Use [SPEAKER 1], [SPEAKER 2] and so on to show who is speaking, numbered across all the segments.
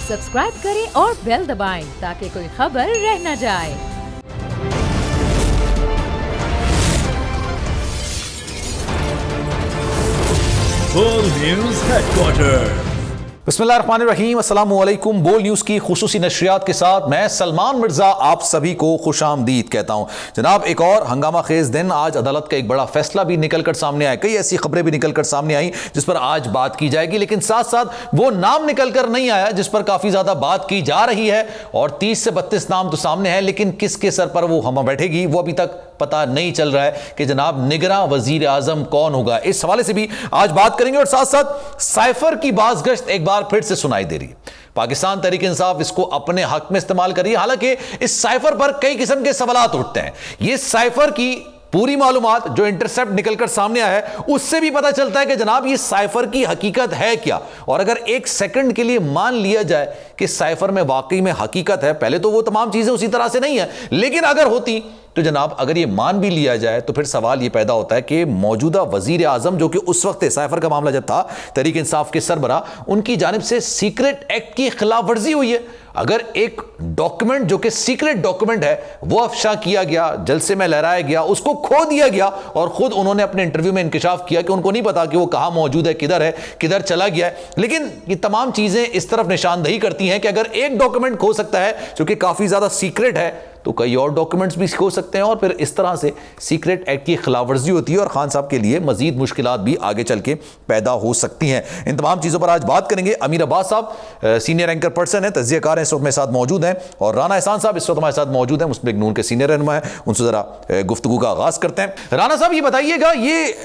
[SPEAKER 1] Subscribe करें और bell दबाएं ताकि कोई खबर रह न जाए।
[SPEAKER 2] बोल न्यूज हेडक्वार्टर। बिस्मिल्लाहिर्रहमानिर्रहीम, अस्सलाम वालेकुम। बोल न्यूज़ की खुसूसी नशरियात के साथ मैं सलमान मिर्ज़ा आप सभी को खुशामदीद कहता हूँ। जनाब, एक और हंगामा खेज दिन। आज अदालत का एक बड़ा फैसला भी निकल कर सामने आया, कई ऐसी खबरें भी निकल कर सामने आई जिस पर आज बात की जाएगी, लेकिन साथ साथ वो नाम निकल कर नहीं आया जिस पर काफ़ी ज़्यादा बात की जा रही है। और 30 से 32 नाम तो सामने हैं, लेकिन किसके सर पर वो हम बैठेगी वो अभी तक पता नहीं चल रहा है कि जनाब निगरां वजीर आजम कौन होगा। इस हवाले से भी आज बात करेंगे। और साथ साथ साइफर की बाज़गश्त एक बार फिर से सुनाई दे रही है। पाकिस्तान तहरीक इंसाफ इसको अपने हक में इस्तेमाल कर रही है। हालांकि इस साइफर पर कई किस्म के सवालात उठते हैं। ये साइफर की पूरी मालूमात जो इंटरसेप्ट निकलकर सामने आया है उससे भी पता चलता है कि जनाब ये साइफर की हकीकत है क्या। और अगर एक सेकंड के लिए मान लिया जाए कि साइफर में वाकई में हकीकत है, पहले तो वो तमाम चीजें उसी तरह से नहीं है, लेकिन अगर होती तो जनाब अगर ये मान भी लिया जाए तो फिर सवाल ये पैदा होता है कि मौजूदा वजीर आजम जो कि उस वक्त साइफर का मामला जब था तहरीक इंसाफ के सरबरा, उनकी जानिब से सीक्रेट एक्ट की खिलाफ वर्जी हुई है। अगर एक डॉक्यूमेंट जो कि सीक्रेट डॉक्यूमेंट है वो अफशा किया गया, जलसे में लहराया गया, उसको खो दिया गया और खुद उन्होंने अपने इंटरव्यू में इंकशाफ किया कि उनको नहीं पता कि वो कहां मौजूद है, किधर चला गया है। लेकिन ये तमाम चीजें इस तरफ निशानदही करती हैं कि अगर एक डॉक्यूमेंट खो सकता है जो कि काफी ज्यादा सीक्रेट है तो कई और डॉक्यूमेंट्स भी खो सकते हैं और फिर इस तरह से सीक्रेट एक्ट की खिलाफवर्जी होती है और खान साहब के लिए मजीद मुश्किलात भी आगे चल के पैदा हो सकती हैं। इन तमाम चीज़ों पर आज बात करेंगे। अमीर अब्बास साहब सीनियर एंकर पर्सन है, तज्जियाकार हैं, इस वक्त मेरे साथ मौजूद हैं, और राना एहसान साहब इस वक्त हमारे साथ मौजूद हैं, मुस्लिम लीग नून के सीनियर रहनुमा हैं। उनसे ज़रा गुफ्तगू का आगाज़ करते हैं। राना साहब ये बताइएगा, ये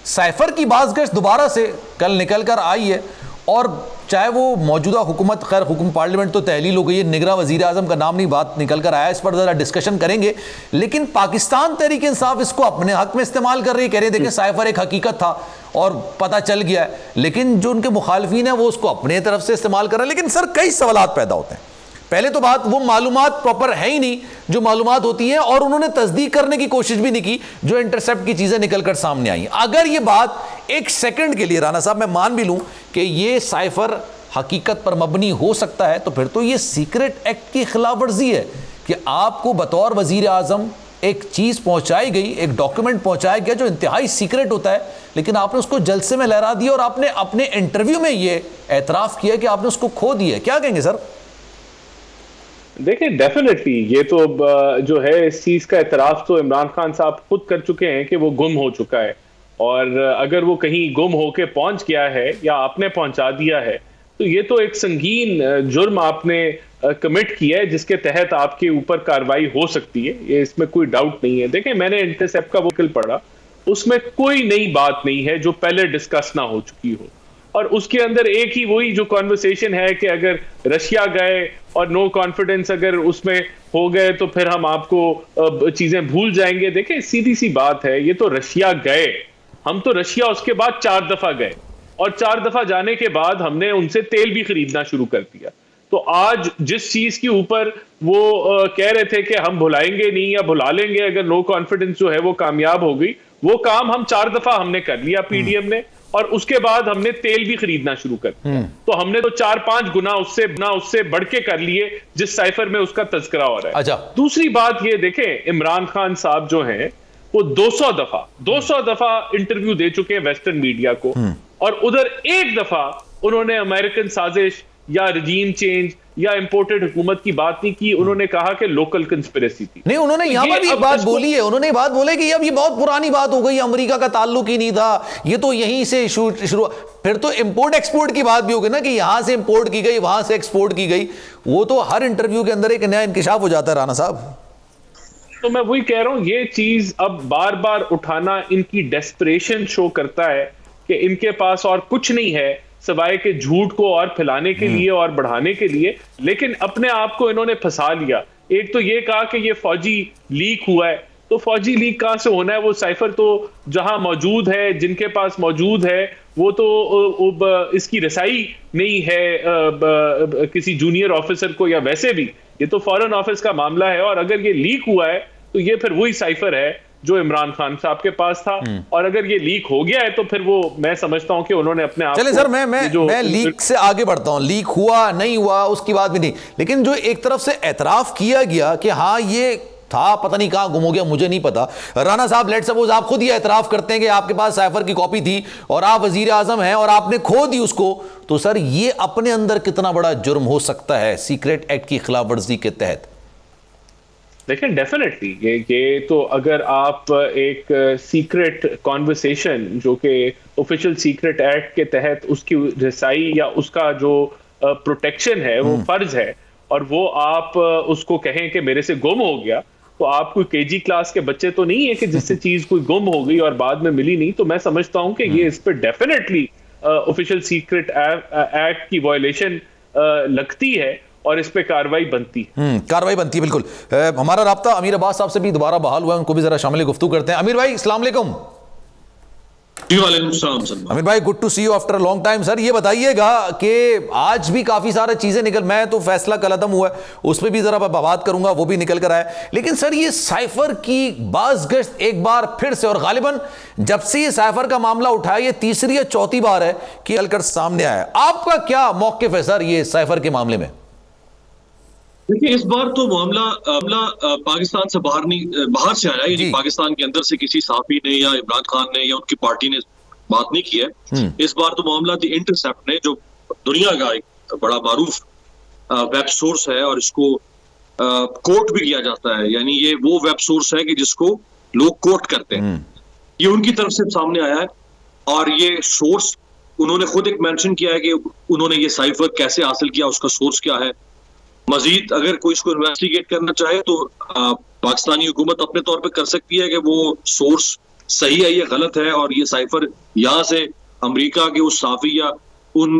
[SPEAKER 2] साइफर की बाज़गश्त दोबारा से कल निकल कर आई है और चाहे वो मौजूदा हुकूमत, खैर हुकूमत पार्लियामेंट तो तहलील हो गई है, निगरां वजीर आजम का नाम नहीं बात निकल कर आया, इस पर ज़रा डिस्कशन करेंगे। लेकिन पाकिस्तान तहरीक इंसाफ इसको अपने हक में इस्तेमाल कर रही है, कह रहे हैं देखें साइफर एक हकीकत था और पता चल गया है, लेकिन जो उनके मुखालिफिन है वो उसको अपने तरफ से इस्तेमाल कर रहे हैं। लेकिन सर कई सवालात पैदा होते हैं। पहले तो बात, वो मालूमात प्रॉपर है ही नहीं जो मालूमात होती हैं, और उन्होंने तस्दीक करने की कोशिश भी नहीं की जो इंटरसेप्ट की चीजें निकलकर सामने आई। अगर ये बात एक सेकंड के लिए राना साहब मैं मान भी लूं कि ये साइफर हकीकत पर मबनी हो सकता है, तो फिर तो ये सीक्रेट एक्ट की खिलाफ वर्जी है कि आपको बतौर वजीर आजम एक चीज पहुंचाई गई, एक डॉक्यूमेंट पहुंचाया गया जो इंतहाई सीक्रेट होता है, लेकिन आपने उसको जलसे में लहरा दिया और आपने अपने इंटरव्यू में ये एतराफ किया कि आपने उसको खो दिया। क्या कहेंगे सर?
[SPEAKER 3] देखिए, डेफिनेटली ये तो जो है इस चीज का एतराफ तो इमरान खान साहब खुद कर चुके हैं कि वो गुम हो चुका है, और अगर वो कहीं गुम होके पहुंच गया है या आपने पहुंचा दिया है तो ये तो एक संगीन जुर्म आपने कमिट किया है जिसके तहत आपके ऊपर कार्रवाई हो सकती है, ये इसमें कोई डाउट नहीं है। देखें, मैंने इंटरसेप्ट का वकील पढ़ा, उसमें कोई नई बात नहीं है जो पहले डिस्कस ना हो चुकी हो, और उसके अंदर एक ही वही जो कॉन्वर्सेशन है कि अगर रशिया गए और नो कॉन्फिडेंस अगर उसमें हो गए तो फिर हम आपको चीजें भूल जाएंगे। देखें, सीधी सी बात है, ये तो रशिया गए, हम तो रशिया उसके बाद 4 दफा गए, और 4 दफा जाने के बाद हमने उनसे तेल भी खरीदना शुरू कर दिया। तो आज जिस चीज के ऊपर वो कह रहे थे कि हम भुलाएंगे नहीं या भुला लेंगे अगर नो कॉन्फिडेंस जो है वो कामयाब हो गई, वो काम हम 4 दफा हमने कर लिया पीडीएम ने, और उसके बाद हमने तेल भी खरीदना शुरू कर दिया। तो हमने तो 4-5 गुना उससे बढ़ के कर लिए जिस साइफर में उसका तज़किरा हो रहा है। अच्छा, दूसरी बात ये देखें, इमरान खान साहब जो हैं वो 200 दफा इंटरव्यू दे चुके हैं वेस्टर्न मीडिया को, और उधर एक दफा उन्होंने अमेरिकन साजिश या रजीम चेंज या इंपोर्टेड हुकूमत की बात नहीं की। उन्होंने कहा कि लोकल कंस्पिरेसी थी।
[SPEAKER 2] नहीं, उन्होंने यहां पर भी बात बोली है, उन्होंने बात बोले कि अब ये बहुत पुरानी बात हो गई, अमेरिका का ताल्लुक ही नहीं था, ये तो यहीं से शुरू। फिर तो इंपोर्ट एक्सपोर्ट की बात भी होगी ना कि यहां से इंपोर्ट की गई, वहां से एक्सपोर्ट की गई। वो तो हर इंटरव्यू के अंदर एक नया इंकशाफ हो जाता है राना साहब।
[SPEAKER 3] तो मैं वही कह रहा हूं, ये चीज अब बार बार उठाना इनकी डेस्परेशन शो करता है कि इनके पास और कुछ नहीं है सवाए के झूठ को और फैलाने के लिए और बढ़ाने के लिए, लेकिन अपने आप को इन्होंने फंसा लिया। एक तो ये कहा कि ये फौजी लीक हुआ है, तो फौजी लीक कहां से होना है? वो साइफर तो जहां मौजूद है, जिनके पास मौजूद है, वो तो इसकी रसाई नहीं है किसी जूनियर ऑफिसर को, या वैसे भी ये तो फॉरेन ऑफिस का मामला है, और अगर ये लीक हुआ है तो ये फिर वही साइफर है जो इमरान खान साहब के पास था। और अगर ये लीक हो गया है तो फिर वो, मैं समझता हूं कि उन्होंने अपने आप
[SPEAKER 2] चले सर, मैं लीक से आगे बढ़ता हूं। लीक हुआ नहीं हुआ उसकी बात भी नहीं, लेकिन जो एक तरफ से एतराफ किया गया कि हाँ ये था, पता नहीं कहां गुम हो गया, मुझे नहीं पता। राना साहब, लेट्स सपोज आप खुद ये एतराफ करते हैं कि आपके पास साइफर की कॉपी थी और आप वजीर आजम हैं और आपने खो दी उसको, तो सर ये अपने अंदर कितना बड़ा जुर्म हो सकता है सीक्रेट एक्ट की खिलाफ वर्जी के तहत?
[SPEAKER 3] देखें, डेफिनेटली ये तो अगर आप एक सीक्रेट कॉन्वर्सेशन जो कि ऑफिशियल सीक्रेट एक्ट के तहत उसकी रसाई या उसका जो प्रोटेक्शन है वो फर्ज है, और वो आप उसको कहें कि मेरे से गुम हो गया, तो आप कोई केजी क्लास के बच्चे तो नहीं है कि जिससे चीज कोई गुम हो गई और बाद में मिली नहीं। तो मैं समझता हूं कि ये इस पर डेफिनेटली ऑफिशियल सीक्रेट एक्ट की वायलेशन लगती है और इस पे कार्रवाई बनती है।
[SPEAKER 2] कार्रवाई बनती है, बिल्कुल। हमारा राब्ता अमीर अब्बास साहब से भी दोबारा बहाल हुआ है, उनको भी जरा शामिल गुफ्तगू करते हैं। अमीर भाई, अस्सलाम वालेकुम। अमीर भाई, good to see you after a long time. Sir ये बताइएगा कि आज भी काफी सारी चीजें निकल, मैं तो फैसला कलअदम हुआ है उस पर भी जरा बात करूंगा, वो भी निकल कर आए। लेकिन सर ये साइफर की बाज़गश्त एक बार फिर से, और गालिबन जब से ये साइफर का मामला उठाया ये तीसरी या चौथी बार है कि निकलकर सामने आया है। आपका क्या मौक़िफ़ है सर ये साइफर के मामले में?
[SPEAKER 4] देखिए, इस बार तो मामला पाकिस्तान से बाहर से आया है, पाकिस्तान के अंदर से किसी सहाफी ने या इमरान खान ने या उनकी पार्टी ने बात नहीं की है। इस बार तो मामला द इंटरसेप्ट ने, जो दुनिया का एक बड़ा मारूफ वेब सोर्स है और इसको कोट भी किया जाता है, यानी ये वो वेब सोर्स है कि जिसको लोग कोट करते हैं, ये उनकी तरफ से सामने आया है। और ये सोर्स उन्होंने खुद एक मेंशन किया है कि उन्होंने ये साइफर कैसे हासिल किया, उसका सोर्स क्या है। मजीद अगर कोई इसको इन्वेस्टिगेट करना चाहे तो पाकिस्तानी हुकूमत अपने तौर पे कर सकती है कि वो सोर्स सही है या गलत है, और ये साइफर यहाँ से अमेरिका के उस साफी या उन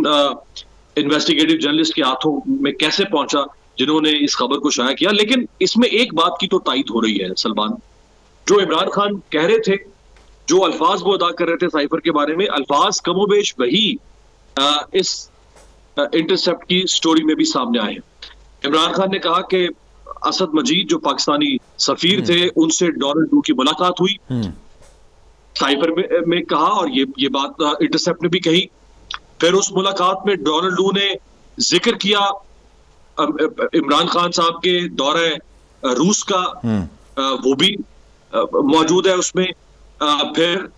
[SPEAKER 4] इन्वेस्टिगेटिव जर्नलिस्ट के हाथों में कैसे पहुंचा जिन्होंने इस खबर को शाया किया। लेकिन इसमें एक बात की तो तायद हो रही है सलमान, जो इमरान खान कह रहे थे, जो अल्फाज वो अदा कर रहे थे साइफर के बारे में, अल्फाज कमोबेश वही इस इंटरसेप्ट की स्टोरी में भी सामने आए हैं। इमरान खान ने कहा कि असद मजीद जो पाकिस्तानी सफीर थे उनसे डोनाल्ड डू की मुलाकात हुई, साइफर में कहा, और ये बात इंटरसेप्ट ने भी कही। फिर उस मुलाकात में डोनाल्ड डू ने जिक्र किया इमरान खान साहब के दौरे रूस का, वो भी मौजूद है उसमें। फिर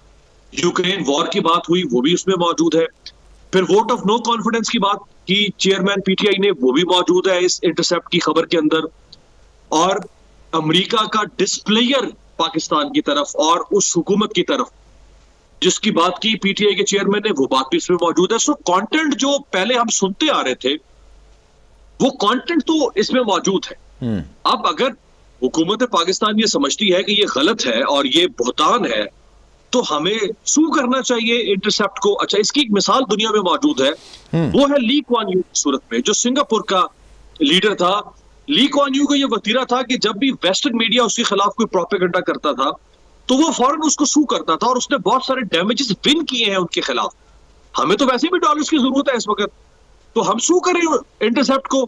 [SPEAKER 4] यूक्रेन वॉर की बात हुई, वो भी उसमें मौजूद है। फिर वोट ऑफ नो कॉन्फिडेंस की बात की चेयरमैन पीटीआई ने, वो भी मौजूद है इस इंटरसेप्ट की खबर के अंदर। और अमेरिका का डिस्प्लेयर पाकिस्तान की तरफ और उस हुकूमत की तरफ जिसकी बात की पीटीआई के चेयरमैन ने, वो बात भी इसमें मौजूद है। सो कंटेंट जो पहले हम सुनते आ रहे थे वो कंटेंट तो इसमें मौजूद है। अब अगर हुकूमत पाकिस्तान ये समझती है कि ये गलत है और ये बुहतान है, तो हमें सू करना चाहिए इंटरसेप्ट को। अच्छा, इसकी एक मिसाल दुनिया में मौजूद है, वो है ली कुआन यू की सूरत में, जो सिंगापुर का लीडर था। ली कुआन यू का ये वतीरा था कि जब भी वेस्टर्न मीडिया उसके खिलाफ कोई प्रोपेगेंडा करता था तो वो फौरन उसको सू करता था, और उसने बहुत सारे डैमेजेस विन किए हैं उनके खिलाफ। हमें तो वैसे भी डॉलर्स की जरूरत है इस वक्त, तो हम सू करें इंटरसेप्ट को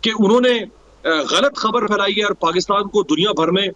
[SPEAKER 4] कि उन्होंने गलत खबर फैलाई है और पाकिस्तान को दुनिया भर में।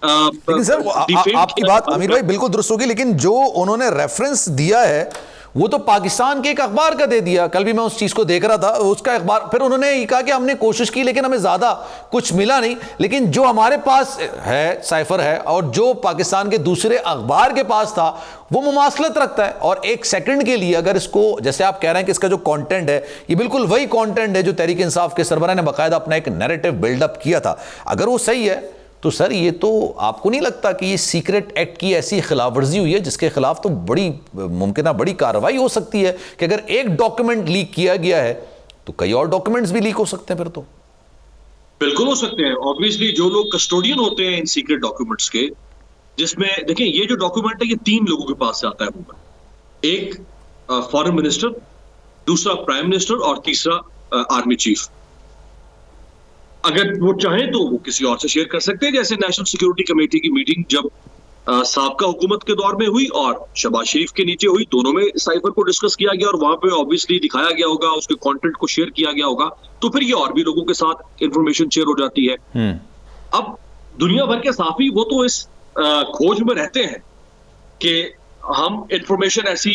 [SPEAKER 2] लेकिन सर आपकी बात अमीर भाई बिल्कुल दुरुस्त होगी, लेकिन जो उन्होंने रेफरेंस दिया है वो तो पाकिस्तान के एक अखबार का दे दिया। कल भी मैं उस चीज को देख रहा था, उसका अखबार, फिर उन्होंने ये कहा कि हमने कोशिश की लेकिन हमें ज्यादा कुछ मिला नहीं। लेकिन जो हमारे पास है साइफर है और जो पाकिस्तान के दूसरे अखबार के पास था वो मुमासलत रखता है। और एक सेकंड के लिए अगर इसको, जैसे आप कह रहे हैं कि इसका जो कंटेंट है ये बिल्कुल वही कंटेंट है जो तहरीक इंसाफ के सरबराह ने बाकायदा अपना एक नैरेटिव बिल्डअप किया था, अगर वो सही है तो सर ये तो आपको नहीं लगता कि ये सीक्रेट एक्ट की ऐसी खिलाफ वर्जी हुई है जिसके खिलाफ तो बड़ी मुमकिन बड़ी कार्रवाई हो सकती है कि अगर एक डॉक्यूमेंट लीक किया गया है तो कई और डॉक्यूमेंट्स भी लीक हो सकते हैं? फिर तो
[SPEAKER 4] बिल्कुल हो सकते हैं। ऑब्वियसली जो लोग कस्टोडियन होते हैं इन सीक्रेट डॉक्यूमेंट्स के, जिसमें देखिए ये जो डॉक्यूमेंट है ये 3 लोगों के पास से आता है अमूमन, एक फॉरेन मिनिस्टर, दूसरा प्राइम मिनिस्टर और तीसरा आर्मी चीफ। अगर वो चाहें तो वो किसी और से शेयर कर सकते हैं, जैसे नेशनल सिक्योरिटी कमेटी की मीटिंग जब साबका हुकूमत के दौर में हुई और शहबाज शरीफ के नीचे हुई, दोनों में साइफर को डिस्कस किया गया और वहां पे ऑब्वियसली दिखाया गया होगा, उसके कंटेंट को शेयर किया गया होगा, तो फिर ये और भी लोगों के साथ इंफॉर्मेशन शेयर हो जाती है। अब दुनिया भर के साफी वो तो इस खोज में रहते हैं कि हम इंफॉर्मेशन ऐसी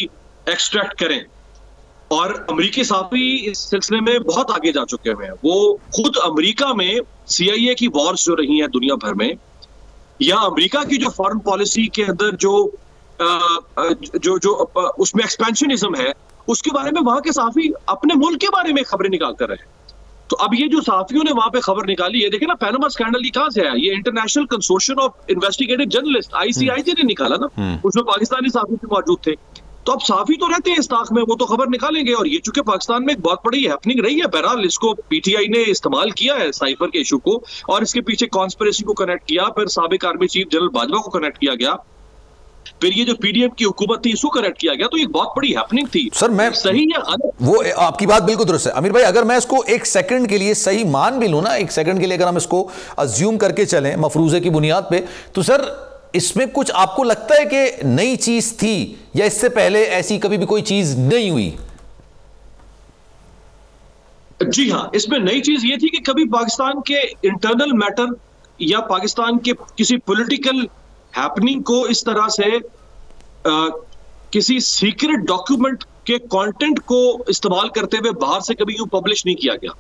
[SPEAKER 4] एक्सट्रैक्ट करें, और अमेरिकी साफी इस सिलसिले में बहुत आगे जा चुके हुए हैं। वो खुद अमेरिका में CIA की वॉर्स जो रही हैं दुनिया भर में, या अमेरिका की जो फॉरेन पॉलिसी के अंदर जो उसमें एक्सपेंशनिज्म है, उसके बारे में वहां के साफी अपने मुल्क के बारे में खबरें निकाल कर रहे हैं। तो अब ये जो साफियों ने वहां पे खबर निकाली है, देखिए ना, पैनामा स्कैंडल कहां से आया? ये international consortium of investigative journalist ICIJ ने निकाला ना, उसमें पाकिस्तानी साफी भी मौजूद थे। तो अब साफी तो रहते हैं इस ताक में, वो तो खबर निकालेंगे। और ये चूंकि पाकिस्तान में एक बहुत बड़ी हैपनिंग रही है, बहरहाल इसको PTI ने इस्तेमाल किया है साइफर के इशू को, और इसके पीछे कॉन्स्पिरेसी को कनेक्ट किया, फिर साबिक आर्मी चीफ जनरल बाजवा को कनेक्ट किया गया, फिर ये जो PDM की हुकूमत थी इसको कनेक्ट किया गया। तो ये बहुत बड़ी हैपनिंग थी।
[SPEAKER 2] सर, मैं
[SPEAKER 4] सही या गलत,
[SPEAKER 2] वो आपकी बात बिल्कुल दुरुस्त है अमीर भाई। अगर मैं इसको एक सेकंड के लिए सही मान भी लूं ना, एक सेकंड के लिए अगर हम इसको अज्यूम करके चलें मफरूजे की बुनियाद पे, तो सर इसमें कुछ आपको लगता है कि नई चीज थी, या इससे पहले ऐसी कभी भी कोई चीज नहीं हुई?
[SPEAKER 4] जी हाँ, इसमें नई चीज ये थी कि कभी पाकिस्तान के इंटरनल मैटर या पाकिस्तान के किसी पॉलिटिकल हैपनिंग को इस तरह से किसी सीक्रेट डॉक्यूमेंट के कंटेंट को इस्तेमाल करते हुए बाहर से कभी यूं पब्लिश नहीं किया गया।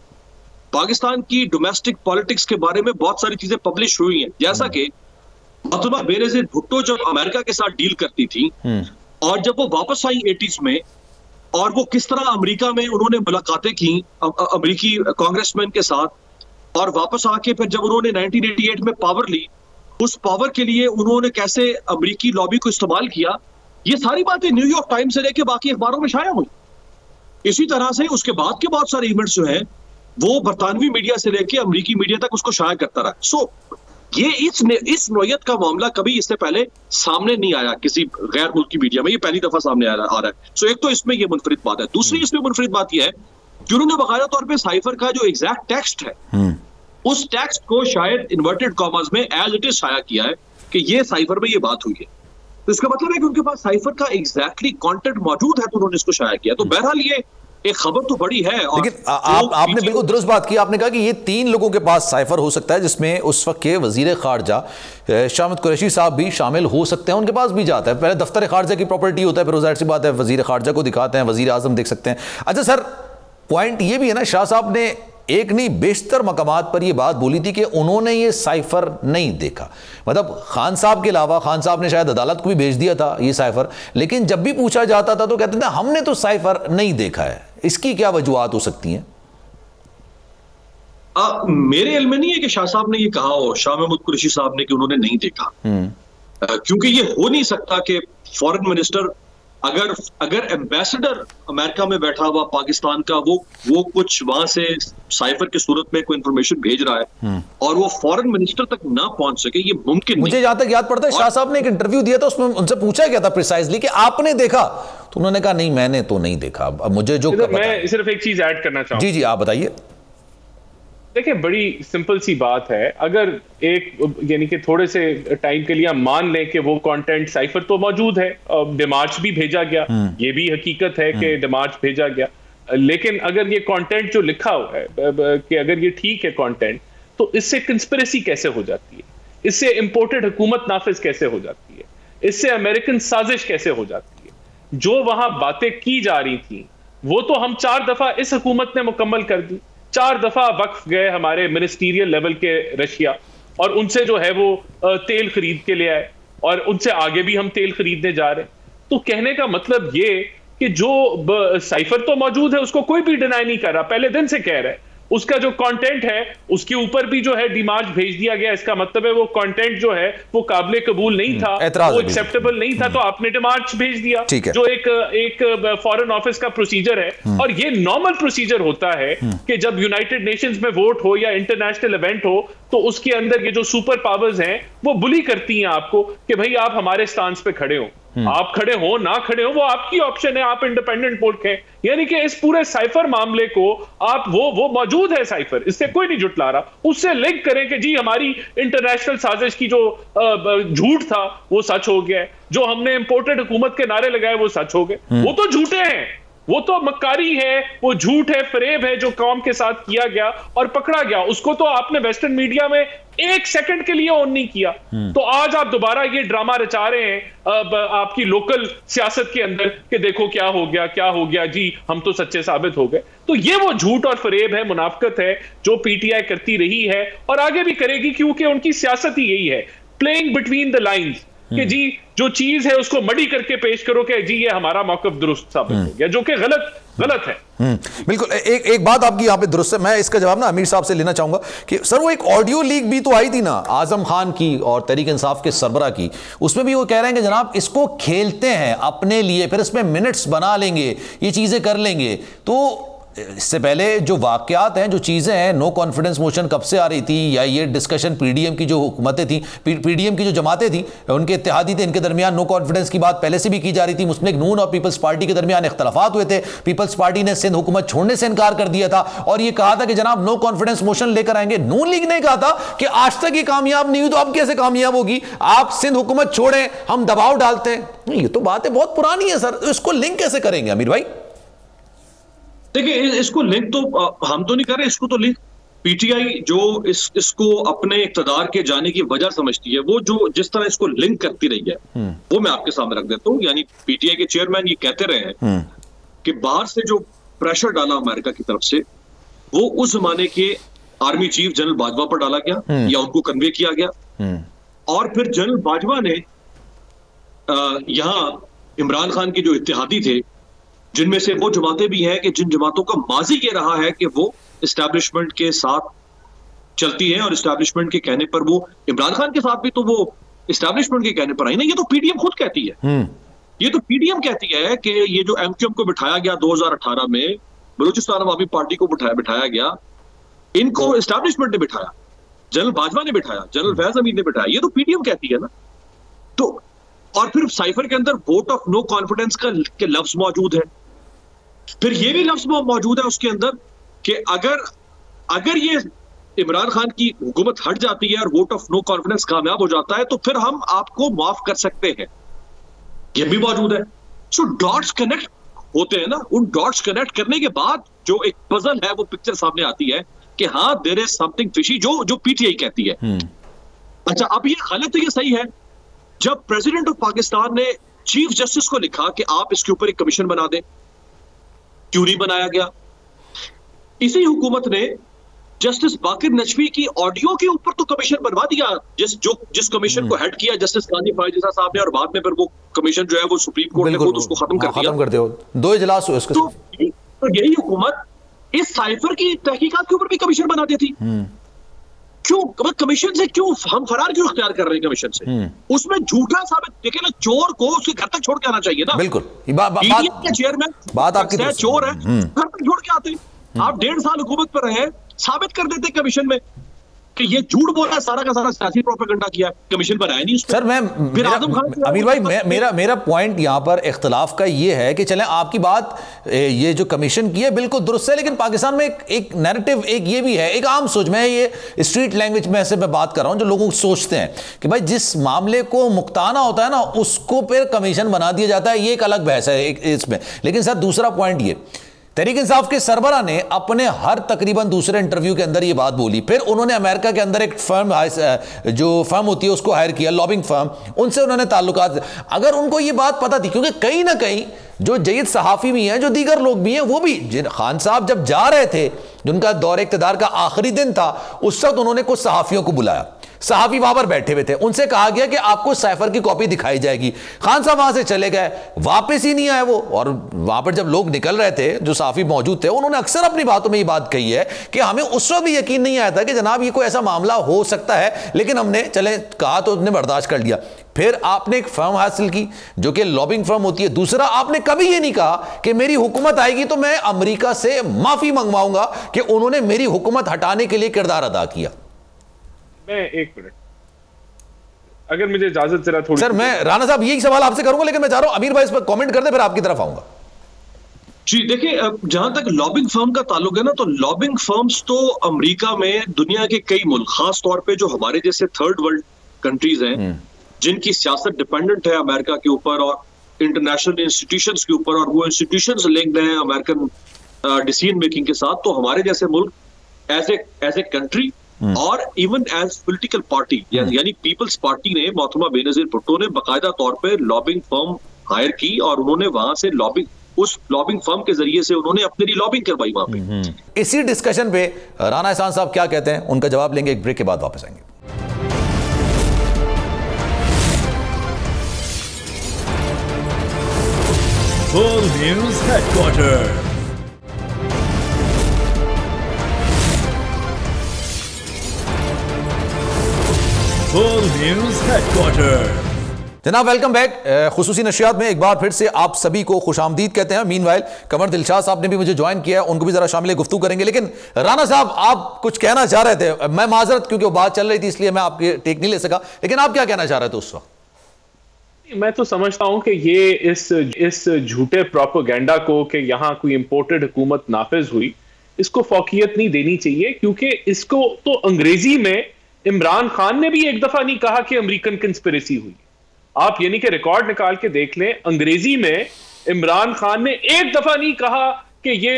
[SPEAKER 4] पाकिस्तान की डोमेस्टिक पॉलिटिक्स के बारे में बहुत सारी चीजें पब्लिश हुई हैं, जैसा कि महतरमा बेनजीर भुट्टो जब अमेरिका के साथ डील करती थी, और जब वो वापस आई 80s में, और वो किस तरह अमेरिका में उन्होंने मुलाकातें की अमेरिकी कांग्रेसमैन के साथ, और वापस आके फिर जब उन्होंने 1988 में पावर ली, उस पावर के लिए उन्होंने कैसे अमेरिकी लॉबी को इस्तेमाल किया, ये सारी बातें न्यूयॉर्क टाइम्स से लेके बाकी अखबारों में शाया हुई। इसी तरह से उसके बाद के बहुत सारे इवेंट्स जो हैं वो बरतानवी मीडिया से लेके अमेरिकी मीडिया तक उसको शाया करता रहा। सो ये इस नौयत का मामला कभी इससे पहले सामने नहीं आया किसी गैर मुल्की मीडिया में, ये पहली दफा सामने आ रहा है। सो एक तो इसमें ये मुनफरिद बात है। दूसरी इसमें मुनफरिद बात यह है कि उन्होंने बाकायदा तौर पर साइफर का जो एग्जैक्ट टेक्स्ट है, उस टेक्स्ट को शायद इन्वर्टेड कॉमर्स में एज इट इज शाया किया है कि ये साइफर में ये बात हुई है। तो इसका मतलब है कि उनके पास साइफर का एग्जैक्टली कंटेंट मौजूद है, तो उन्होंने इसको शाया किया। तो बहरहाल ये एक खबर तो बड़ी है। और
[SPEAKER 2] लेकिन आपने बिल्कुल दुरुस्त बात की। आपने कहा कि ये 3 लोगों के पास साइफर हो सकता है, जिसमें उस वक्त के वजीर खारजा शाह महमूद कुरैशी साहब भी शामिल हो सकते हैं। उनके पास भी जाता है, पहले दफ्तर खारजा की प्रॉपर्टी होता है, फिर जाहिर सी बात है वजीर खारजा को दिखाते हैं, वजीर आजम देख सकते हैं। अच्छा सर, पॉइंट ये भी है ना, शाह साहब ने एक नहीं बेशतर मकामात पर यह बात बोली थी कि उन्होंने ये साइफर नहीं देखा। मतलब खान साहब के अलावा, खान साहब ने शायद अदालत को भी भेज दिया था ये साइफर, लेकिन जब भी पूछा जाता था तो कहते थे हमने तो साइफर नहीं देखा है। इसकी क्या वजूहात हो सकती हैं?
[SPEAKER 4] मेरे इल्म में नहीं है कि शाह साहब ने ये कहा हो, शाह महमूद कुरैशी साहब ने, कि उन्होंने नहीं देखा। क्योंकि ये हो नहीं सकता कि फॉरेन मिनिस्टर अगर एम्बेसडर अमेरिका में बैठा हुआ पाकिस्तान का वो कुछ वहां से साइफर की सूरत में कोई इंफॉर्मेशन भेज रहा है और वो फॉरेन मिनिस्टर तक ना पहुंच सके, ये मुमकिन
[SPEAKER 2] मुझे जहां तक याद पड़ता है शाह साहब ने एक इंटरव्यू दिया था, उसमें उनसे पूछा गया था प्रिसाइजली कि आपने देखा, तो उन्होंने कहा नहीं मैंने तो नहीं देखा। अब मुझे जो
[SPEAKER 3] मैं सिर्फ एक चीज ऐड करना चाहूंगा।
[SPEAKER 2] जी आप बताइए।
[SPEAKER 3] देखिए, बड़ी सिंपल सी बात है। अगर एक यानी कि थोड़े से टाइम के लिए हम मान लें कि वो कंटेंट साइफर तो मौजूद है, डिमार्च भी भेजा गया, ये भी हकीकत है कि डिमार्च भेजा गया, लेकिन अगर ये कंटेंट जो लिखा हुआ है कि अगर ये ठीक है कंटेंट, तो इससे कंस्पिरेसी कैसे हो जाती है, इससे इंपोर्टेड हुकूमत नाफिज कैसे हो जाती है, इससे अमेरिकन साजिश कैसे हो जाती है। जो वहां बातें की जा रही थी वो तो हम 4 दफा इस हुकूमत ने मुकम्मल कर दी। 4 दफा वक्फ गए हमारे मिनिस्टीरियल लेवल के रशिया, और उनसे जो है वो तेल खरीद के ले आए, और उनसे आगे भी हम तेल खरीदने जा रहे हैं। तो कहने का मतलब ये कि जो साइफर तो मौजूद है, उसको कोई भी डिनाई नहीं कर रहा, पहले दिन से कह रहा है। उसका जो कंटेंट है उसके ऊपर भी जो है डिमार्च भेज दिया गया। इसका मतलब है वो कंटेंट जो है वो काबिल कबूल नहीं था, वो एक्सेप्टेबल नहीं था, तो आपने डिमार्च भेज दिया, जो एक फॉरेन ऑफिस का प्रोसीजर है। और ये नॉर्मल प्रोसीजर होता है कि जब यूनाइटेड नेशंस में वोट हो या इंटरनेशनल इवेंट हो, तो उसके अंदर ये जो सुपर पावर्स हैं वो बुली करती हैं आपको कि भाई आप हमारे स्टांस पे खड़े हो। आप खड़े हो ना खड़े हो वो आपकी ऑप्शन है, आप इंडिपेंडेंट मुल्क हैं। यानी कि इस पूरे साइफर मामले को आप वो मौजूद है साइफर, इससे कोई नहीं जुटला रहा, उससे लिंक करें कि जी हमारी इंटरनेशनल साजिश की जो झूठ था वो सच हो गया है, जो हमने इंपोर्टेड हुकूमत के नारे लगाए वो सच हो गए, वो तो झूठे हैं। वो तो मक्कारी है, वो झूठ है, फरेब है जो कौम के साथ किया गया और पकड़ा गया। उसको तो आपने वेस्टर्न मीडिया में 1 सेकंड के लिए ऑन नहीं किया। तो आज आप दोबारा ये ड्रामा रचा रहे हैं अब आपकी लोकल सियासत के अंदर कि देखो क्या हो गया जी, हम तो सच्चे साबित हो गए। तो ये वो झूठ और फरेब है, मुनाफिकत है जो पीटीआई करती रही है और आगे भी करेगी, क्योंकि उनकी सियासत ही यही है, प्लेइंग बिटवीन द लाइंस, कि जी जो चीज है उसको मड़ी करके पेश करो कि जी ये हमारा मौकफ दुरुस्त साबित हो गया, जो कि गलत है।
[SPEAKER 2] बिल्कुल। एक बात आपकी यहां पे दुरुस्त है, मैं इसका जवाब ना आमिर साहब से लेना चाहूंगा कि सर वो एक ऑडियो लीक भी तो आई थी ना आजम खान की और तहरीक इंसाफ के सरबरा की, उसमें भी वो कह रहे हैं कि जनाब इसको खेलते हैं अपने लिए, फिर इसमें मिनट्स बना लेंगे, ये चीजें कर लेंगे। तो इससे पहले जो वाकयात हैं, जो चीज़ें हैं, नो कॉन्फिडेंस मोशन कब से आ रही थी, या ये डिस्कशन पीडीएम की जो हुकूमतें थी, पीडीएम की जो जमातें थी, उनके इत्तेहादी थे, इनके दरमियान नो कॉन्फिडेंस की बात पहले से भी की जा रही थी। मुस्लिम लीग नून और पीपल्स पार्टी के दरमियान इख्तलाफात हुए थे। पीपल्स पार्टी ने सिंध हुकूमत छोड़ने से इनकार कर दिया था और ये कहा था कि जनाब नो कॉन्फिडेंस मोशन लेकर आएंगे। नून लीग ने कहा था कि आज तक ये कामयाब नहीं हुई तो अब कैसे कामयाब होगी, आप सिंध हुकूमत छोड़ें, हम दबाव डालते हैं। ये तो बातें बहुत पुरानी है सर, इसको लिंक कैसे करेंगे अमीर भाई?
[SPEAKER 4] देखिए इसको लिंक तो हम तो नहीं कर रहे, इसको तो लिंक पीटीआई जो इसको अपने इक्तदार के जाने की वजह समझती है, वो जो जिस तरह इसको लिंक करती रही है वो मैं आपके सामने रख देता हूँ। यानी पीटीआई के चेयरमैन ये कहते रहे हैं कि बाहर से जो प्रेशर डाला अमेरिका की तरफ से, वो उस जमाने के आर्मी चीफ जनरल बाजवा पर डाला गया या उनको कन्वे किया गया, और फिर जनरल बाजवा ने यहां इमरान खान के जो इत्तेहादी थे, जिनमें से वो जमातें भी हैं कि जिन जमातों का माजी ये रहा है कि वो इस्टेब्लिशमेंट के साथ चलती हैं और इस्टेब्लिशमेंट के कहने पर वो इमरान खान के साथ भी तो वो इस्टेब्लिशमेंट के कहने पर आई ना। ये तो पीडीएम खुद कहती है, ये तो पीडीएम कहती है कि ये जो एमक्यूएम को बिठाया गया 2018 में, बलूचिस्तान अवामी पार्टी को बिठाया गया, इनको इस्टेब्लिशमेंट ने बिठाया, जनरल बाजवा ने बिठाया, जनरल फैज हमीद ने बिठाया, ये तो पीडीएम कहती है ना। तो और फिर साइफर के अंदर वोट ऑफ नो कॉन्फिडेंस का के लफ्ज मौजूद है, फिर ये भी लफ्ज मौजूद है उसके अंदर कि अगर ये इमरान खान की हुकूमत हट जाती है और वोट ऑफ नो कॉन्फिडेंस कामयाब हो जाता है तो फिर हम आपको माफ कर सकते हैं, ये भी मौजूद है। सो डॉट्स कनेक्ट होते हैं ना, उन डॉट्स कनेक्ट करने के बाद जो एक पजल है वो पिक्चर सामने आती है कि हाँ देयर इज समथिंग फिशी, जो पीटीआई कहती है। अच्छा, अब ये गलत है ये सही है? जब प्रेसिडेंट ऑफ पाकिस्तान ने चीफ जस्टिस को लिखा कि आप इसके ऊपर एक कमीशन बना दें, क्यों नहीं बनाया गया? इसी हुकूमत ने जस्टिस बाकिर नजवी की ऑडियो के ऊपर तो कमीशन बनवा दिया, जिस कमीशन को हेड किया जस्टिस कानी फायजा साहब ने, और बाद में फिर वो कमीशन जो है वो सुप्रीम कोर्ट ने खुद उसको खत्म कर दिया।
[SPEAKER 2] 2 इजलास हुए उसके।
[SPEAKER 4] तो यही हुकूमत इस साइफर की तहकीकात के ऊपर भी कमीशन बनाती थी। क्यों कमीशन से क्यों हम फरार क्यों इख्तियार कर रहे हैं कमीशन से? उसमें झूठा साबित, देखिए ना, चोर को उसके घर तक छोड़ के आना चाहिए ना।
[SPEAKER 2] बिल्कुल,
[SPEAKER 4] चेयरमैन
[SPEAKER 2] बात आपकी
[SPEAKER 4] चोर है, घर तक छोड़ के आते। आप 1.5 साल हुकूमत पर रहे, साबित कर देते कमीशन में कि ये झूठ बोला, सारा का सारा सियासी प्रोपेगेंडा किया, कमीशन बनाया नहीं उसको।
[SPEAKER 2] सर अमीर भाई मेरा पॉइंट यहाँ पर इख्तलाफ का ये है कि चलें आपकी बात, ये जो कमीशन की है बिल्कुल दुरुस्त है, लेकिन पाकिस्तान में एक नैरेटिव एक ये भी है, एक आम सोच, मैं ये स्ट्रीट लैंग्वेज में से मैं बात कर रहा हूँ, जो लोग सोचते हैं कि भाई जिस मामले को मुक्ताना होता है ना उसको फिर कमीशन बना दिया जाता है, ये एक अलग बहस है इसमें। लेकिन सर दूसरा पॉइंट ये, तहरीक इंसाफ के सरबरा ने अपने हर तकरीबन दूसरे इंटरव्यू के अंदर ये बात बोली, फिर उन्होंने अमेरिका के अंदर एक फर्म, जो फर्म होती है उसको हायर किया, लॉबिंग फर्म, उनसे उन्होंने ताल्लुकात। अगर उनको ये बात पता थी, क्योंकि कहीं ना कहीं जो जयद सहाफ़ी भी हैं, जो दीगर लोग भी हैं, वो भी खान साहब जब जा रहे थे, जिनका दौर इक़्तिदार का आखिरी दिन था, उस वक्त उन्होंने कुछ सहाफ़ियों को बुलाया, सहाफ़ी वहां पर बैठे हुए थे, उनसे कहा गया कि आपको साइफर की कॉपी दिखाई जाएगी। खान साहब वहां से चले गए, वापस ही नहीं आए वो। और वहां पर जब लोग निकल रहे थे, जो सहाफ़ी मौजूद थे, उन्होंने अक्सर अपनी बातों में ये बात कही है कि हमें उस वक्त भी यकीन नहीं आया था कि जनाब ये कोई ऐसा मामला हो सकता है, लेकिन हमने चले कहा तो उसने बर्दाश्त कर लिया। फिर आपने एक फर्म हासिल की जो कि लॉबिंग फर्म होती है। दूसरा, आपने कभी ये नहीं कहा कि मेरी हुकूमत आएगी तो मैं अमेरिका से माफी मंगवाऊंगा कि उन्होंने मेरी हुकूमत हटाने के लिए किरदार अदा किया।
[SPEAKER 3] मैं 1 मिनट, अगर मुझे इजाजत जरा थोड़ी।
[SPEAKER 2] सर मैं राणा साहब यही सवाल आपसे करूंगा, लेकिन मैं चाह रहा हूं अमीर भाई इस पर कमेंट कर दे, फिर आपकी तरफ आऊंगा।
[SPEAKER 4] जी देखिए, जहां तक लॉबिंग फर्म का ताल्लुक है ना, तो लॉबिंग फर्म्स तो अमेरिका में, दुनिया के कई मुल्क, खास तौर पे जो हमारे जैसे थर्ड वर्ल्ड कंट्रीज हैं, जिनकी सियासत डिपेंडेंट है अमेरिका के ऊपर, और इंटरनेशनल इंस्टीट्यूशंस के ऊपर, और वो इंस्टीट्यूशंस लिंक्ड हैं अमेरिकन डिसीजन मेकिंग के साथ, तो हमारे जैसे मुल्क एज ए कंट्री और इवन एज पॉलिटिकल पार्टी यानी पीपल्स पार्टी ने मोहतरमा बेनजीर भुट्टो ने बाकायदा तौर पे लॉबिंग फर्म हायर की और उन्होंने वहां से उस लॉबिंग फर्म के जरिए से उन्होंने अपने लिए लॉबिंग करवाई वहां पे।
[SPEAKER 2] इसी डिस्कशन पे राना एहसान साहब क्या कहते हैं, उनका जवाब लेंगे, एक ब्रेक के बाद वापस आएंगे।
[SPEAKER 5] World News Headquarters. World News Headquarters.
[SPEAKER 2] जनाब वेलकम बैक। खुसूसी नशियात में एक बार फिर से आप सभी को खुशामदीद कहते हैं। मीनवाइल कंवर दिलशाद साहब ने भी मुझे ज्वाइन किया है, उनको भी जरा शामिल गुफ्तगू करेंगे। लेकिन राना साहब, आप कुछ कहना चाह रहे थे, मैं माजरत क्योंकि वो बात चल रही थी इसलिए मैं आपके टेक नहीं ले सका, लेकिन आप क्या कहना चाह रहे थे उस वक्त?
[SPEAKER 3] मैं तो समझता हूं कि ये इस झूठे प्रोपेगेंडा को कि यहां कोई इंपोर्टेड हुकूमत नाफिज हुई, इसको फौकियत नहीं देनी चाहिए, क्योंकि इसको तो अंग्रेजी में इमरान खान ने भी एक दफा नहीं कहा कि अमेरिकन कंस्पिरेसी हुई। आप यानी कि रिकॉर्ड निकाल के देख लें, अंग्रेजी में इमरान खान ने एक दफा नहीं कहा कि ये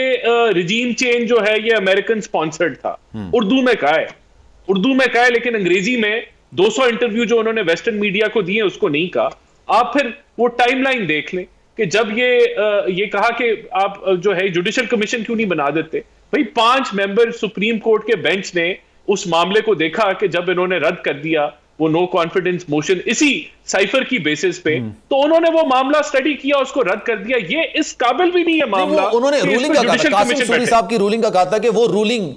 [SPEAKER 3] रिजीम चेंज जो है ये अमेरिकन स्पॉन्सर्ड था। उर्दू में कहा है, लेकिन अंग्रेजी में 200 इंटरव्यू जो उन्होंने वेस्टर्न मीडिया को दिए उसको नहीं कहा। आप फिर वो टाइमलाइन देख लें कि जब ये कहा कि आप जो है जुडिशल कमीशन क्यों नहीं बना देते, भाई 5 मेंबर सुप्रीम कोर्ट के बेंच ने उस मामले को देखा कि जब इन्होंने रद्द कर दिया वो नो कॉन्फिडेंस मोशन इसी साइफर की बेसिस पे, तो उन्होंने वो मामला स्टडी किया, उसको रद्द कर दिया। ये इस काबिल भी नहीं है मामला।
[SPEAKER 2] उन्होंने रूलिंग का कहा, कासिम सूरी साहब की रूलिंग का कहा था कि वो रूलिंग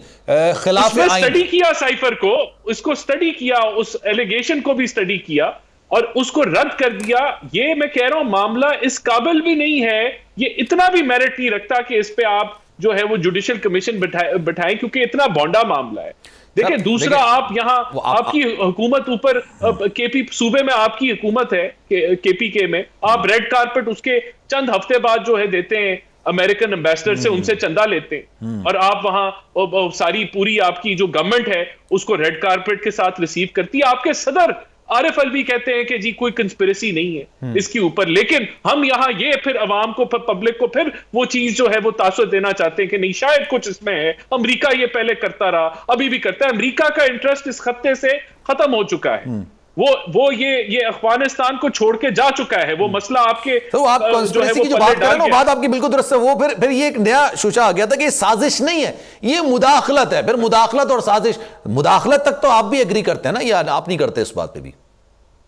[SPEAKER 2] खिलाफ
[SPEAKER 3] स्टडी किया, साइफर को उसको स्टडी किया, उस एलिगेशन को भी स्टडी किया और उसको रद्द कर दिया। ये मैं कह रहा हूं मामला इस काबिल भी नहीं है, ये इतना भी मेरिट नहीं रखता कि इस पे आप जो है वो जुडिशियल कमीशन बैठाएं, क्योंकि इतना बौंडा मामला है। देखिए दूसरा, आप यहाँ आपकी हुकूमत ऊपर केपी सूबे में आपकी हुकूमत है केपीके में, आप रेड कारपेट उसके चंद हफ्ते बाद जो है देते हैं अमेरिकन एम्बेसडर से, उनसे चंदा लेते हैं और आप वहां सारी पूरी आपकी जो गवर्नमेंट है उसको रेड कारपेट के साथ रिसीव करती है। आपके सदर आरिफ अलवी कहते हैं कि जी कोई कंस्पिरेसी नहीं है इसके ऊपर, लेकिन हम यहाँ ये फिर अवाम को, पब्लिक को फिर वो चीज जो है वो तासुर देना चाहते हैं कि नहीं शायद कुछ इसमें है, अमेरिका ये पहले करता रहा, अभी भी करता है। अमेरिका का इंटरेस्ट इस खत्ते से खत्म हो चुका है, वो ये अफगानिस्तान को छोड़ के जा चुका है। वो मसला आपके
[SPEAKER 2] तो आप कॉन्स्पिरेसी की जो बात कर रहे हैं, बात आपकी बिल्कुल दुरुस्त है। वो फिर ये एक नया शोशा आ गया था कि ये साजिश नहीं है, ये मुदाखलत है। फिर मुदाखलत और साजिश, मुदाखलत तक तो आप भी एग्री करते हैं ना, या आप नहीं करते इस बात पे भी?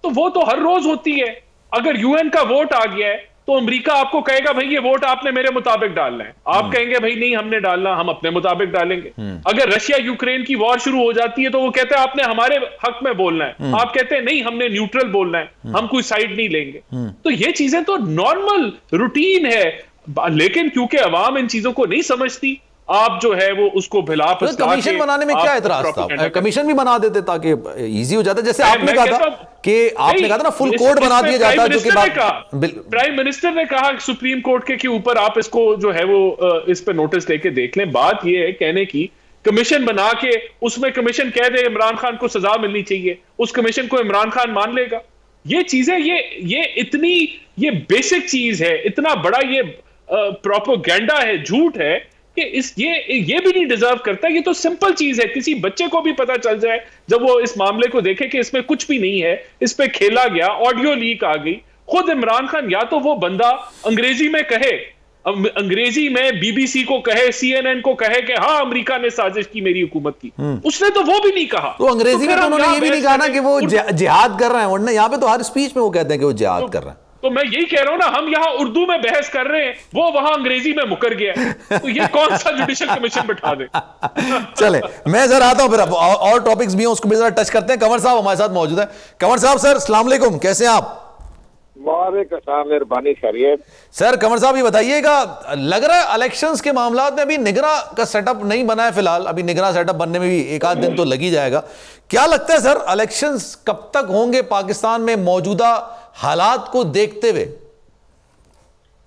[SPEAKER 3] तो वो तो हर रोज होती है। अगर यूएन का वोट आ गया है तो अमेरिका आपको कहेगा भाई ये वोट आपने मेरे मुताबिक डालना है, आप कहेंगे भाई नहीं हमने डालना, हम अपने मुताबिक डालेंगे। अगर रशिया यूक्रेन की वॉर शुरू हो जाती है तो वो कहते हैं आपने हमारे हक में बोलना है, आप कहते हैं नहीं हमने न्यूट्रल बोलना है, हम कोई साइड नहीं लेंगे। तो ये चीजें तो नॉर्मल रूटीन है, लेकिन क्योंकि अवाम इन चीजों को नहीं समझती, आप जो है वो उसको भिला
[SPEAKER 2] कमीशन बनाने में क्या एतराज था? कमीशन भी बना देते ताकि इजी हो जाता, जैसे आपने कहा था कि आपने कहा था ना फुल कोड बना दिया जाता, जो कि
[SPEAKER 3] प्राइम मिनिस्टर ने कहा सुप्रीम कोर्ट के ऊपर आप इसको जो है वो इस पे नोटिस लेके देख लें। बात ये है कहने की, कमीशन बना के उसमें कमीशन कह दे इमरान खान को सजा मिलनी चाहिए, उस कमीशन को इमरान खान मान लेगा। ये चीजें ये इतनी ये बेसिक चीज है, इतना बड़ा ये प्रोपेगेंडा है, झूठ है कि ये भी नहीं डिजर्व करता। ये तो सिंपल चीज है, किसी बच्चे को भी पता चल जाए जब वो इस मामले को देखे कि इसमें कुछ भी नहीं है, इस पे खेला गया, ऑडियो लीक आ गई। खुद इमरान खान या तो वो बंदा अंग्रेजी में कहे, अंग्रेजी में बीबीसी को कहे, सीएनएन को कहे कि हाँ अमेरिका ने साजिश की मेरी हुकूमत की, उसने तो वो भी नहीं कहा।
[SPEAKER 2] तो अंग्रेजी में तो उन्होंने ये भी नहीं कहा ना कि वो जिहाद कर रहे हैं, वरना यहाँ पे तो हर स्पीच में वो कहते हैं कि वो जिहाद कर रहे हैं।
[SPEAKER 3] तो मैं यही कह रहा हूं ना, हम यहाँ उर्दू में बहस कर रहे हैं, वो वहां अंग्रेजी में मुकर गया, तो ये कौन सा जुडिशियल कमीशन बिठा दे।
[SPEAKER 2] चले मैं जरा आता हूं, फिर और टॉपिक्स भी हैं उसको भी जरा टच करते हैं। कंवर साहब हमारे साथ मौजूद है। कंवर साहब सर अस्सलाम वालेकुम, कैसे हैं आप?
[SPEAKER 6] मेहरबानी खैरियत
[SPEAKER 2] सर। कंवर साहब ये बताइएगा, लग रहा है इलेक्शंस के मामला में अभी निगरां का सेटअप नहीं बना है फिलहाल, अभी निगरां सेटअप बनने में भी एक आध दिन तो लग ही जाएगा। क्या लगता है सर इलेक्शंस कब तक होंगे पाकिस्तान में मौजूदा हालात को देखते हुए?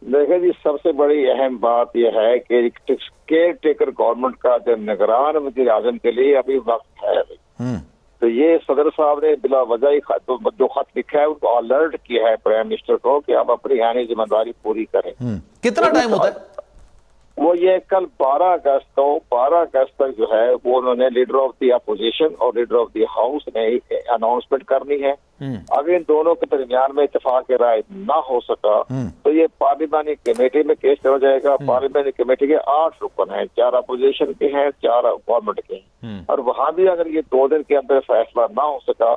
[SPEAKER 6] देखिए जी, सबसे बड़ी अहम बात यह है कि केयर टेकर गवर्नमेंट का जो निगरान वज़ीर आज़म के लिए अभी वक्त है। तो ये सदर साहब ने बिला वजह ही जो खत लिखा है उनको अलर्ट किया है प्राइम मिनिस्टर को कि आप अपनी आने जिम्मेदारी पूरी करें।
[SPEAKER 2] कितना टाइम होता है?
[SPEAKER 6] वो ये कल 12 अगस्त तक जो है वो उन्होंने लीडर ऑफ द अपोजिशन और लीडर ऑफ द हाउस ने अनाउंसमेंट करनी है। अगर इन दोनों के दरमियान में इत्तेफाक राय ना हो सका तो ये पार्लिमानी कमेटी में केस हो जाएगा। पार्लिमानी कमेटी के 8 रुकन हैं, 4 अपोजिशन के हैं, 4 गवर्नमेंट के हैं, और वहां भी अगर ये 2 दिन के अंदर फैसला ना हो सका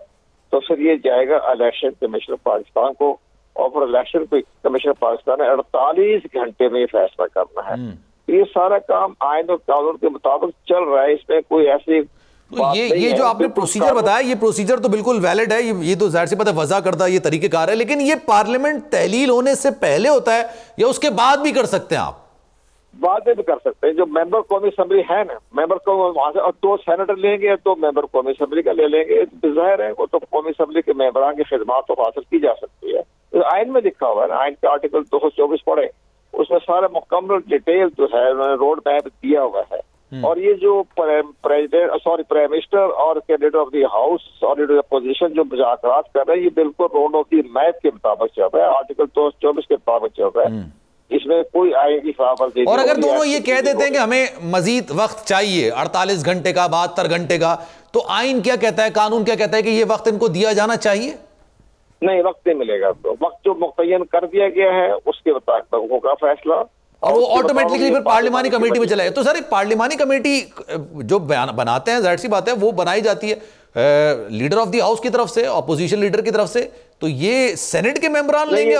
[SPEAKER 6] तो फिर ये जाएगा इलेक्शन कमीशन पाकिस्तान को, और फिर इलेक्शन कमीशन पाकिस्तान ने 48 घंटे में ये फैसला करना है। ये सारा काम आइन और कानून के मुताबिक चल रहा है, इसमें कोई ऐसी
[SPEAKER 2] तो ये जो आपने प्रोसीजर बताया, ये प्रोसीजर तो बिल्कुल वैलिड है, ये तो जाहिर सी बात है वजह करता ये तरीकेकार है, लेकिन ये पार्लियामेंट तहलील होने से पहले होता है या उसके बाद भी कर सकते हैं आप?
[SPEAKER 6] बाद में भी कर सकते हैं। जो मेंबर कौमी असम्बली है ना, मेंबर को वहां से 2 सेनेटर लेंगे तो मेंबर कौमी असम्बली का ले लेंगे, जाहिर है वो तो कौमी असम्बली के मेंबरान की खिदमात तो हासिल की जा सकती है। तो आइन में लिखा हुआ है ना, आइन के आर्टिकल 224 पढ़े, उसमें सारा मुकम्मल डिटेल जो है उन्होंने रोड मैप दिया हुआ है। और ये जो प्राइम मिनिस्टर और लीडर ऑफ द हाउस और लीडर ऑफ अपोजिशन जो मुज़ाकरात कर रहे हैं, ये बिल्कुल रोड ऑफ द मैप के मुताबिक चल रहा है, आर्टिकल 224 के मुताबिक चल रहा है। इसमें कोई आए की खिलाफवर्जी।
[SPEAKER 2] और अगर दोनों ये कह देते हैं कि हमें मजीद वक्त चाहिए 48 घंटे का, 72 घंटे का, तो आइन क्या कहता है, कानून क्या कहता है कि ये वक्त इनको दिया जाना चाहिए?
[SPEAKER 6] नहीं, वक्त नहीं मिलेगा। तो वक्त जो मुतय्यन कर दिया गया है उसके मुताबिक होगा फैसला,
[SPEAKER 2] और वो ऑटोमेटिकली फिर पार्लिमानी कमेटी में चला जाए। तो सर पार्लियामानी कमेटी जो बनाते हैं, जाहिर सी बात है वो बनाई जाती है लीडर ऑफ द हाउस की तरफ से, अपोजिशन लीडर की तरफ से, तो ये सेनेट के मेंबरान लेंगे?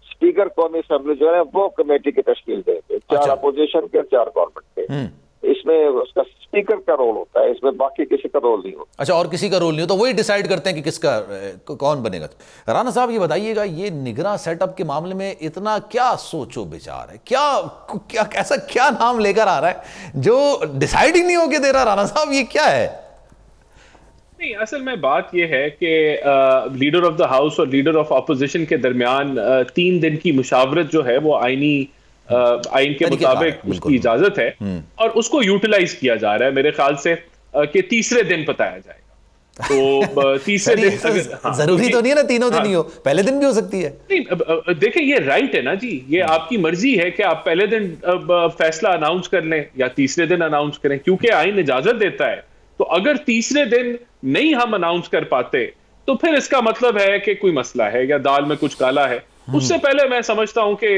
[SPEAKER 6] स्पीकर कौमी असेंबली जो है वो कमेटी की तश्कील देंगे, 4 अपोजिशन के, 4 गवर्नमेंट के। इसमें उसका स्पीकर का रोल होता है, इसमें बाकी किसी का रोल नहीं होता।
[SPEAKER 2] अच्छा, और किसी का रोल नहीं होता, वही डिसाइड करते हैं कि किसका कौन बनेगा। राना साहब ये बताइएगा, ये निगरां सेटअप के मामले में इतना क्या सोचो विचार है, क्या ऐसा क्या नाम लेकर आ रहा है जो डिसाइड ही नहीं होके दे रहा? राना साहब ये क्या है?
[SPEAKER 3] नहीं, असल में बात यह है कि लीडर ऑफ द हाउस और लीडर ऑफ अपोजिशन के दरमियान 3 दिन की मुशावरत जो है वो आइन के मुताबिक उसकी इजाजत है, और उसको यूटिलाइज किया जा रहा है मेरे ख्याल से कि तीसरे दिन बताया जाएगा। तो तीसरे दिन
[SPEAKER 2] जरूरी तो नहीं है ना तीनों दिन ही हो, पहले दिन भी हो सकती है।
[SPEAKER 3] नहीं, देखिए ये राइट है ना जी, ये आपकी मर्जी है कि आप पहले दिन फैसला अनाउंस कर लें या तीसरे दिन अनाउंस करें, क्योंकि आइन इजाजत देता है। तो अगर तीसरे दिन नहीं हम अनाउंस कर पाते तो फिर इसका मतलब है कि कोई मसला है या दाल में कुछ काला है। उससे पहले मैं समझता हूं कि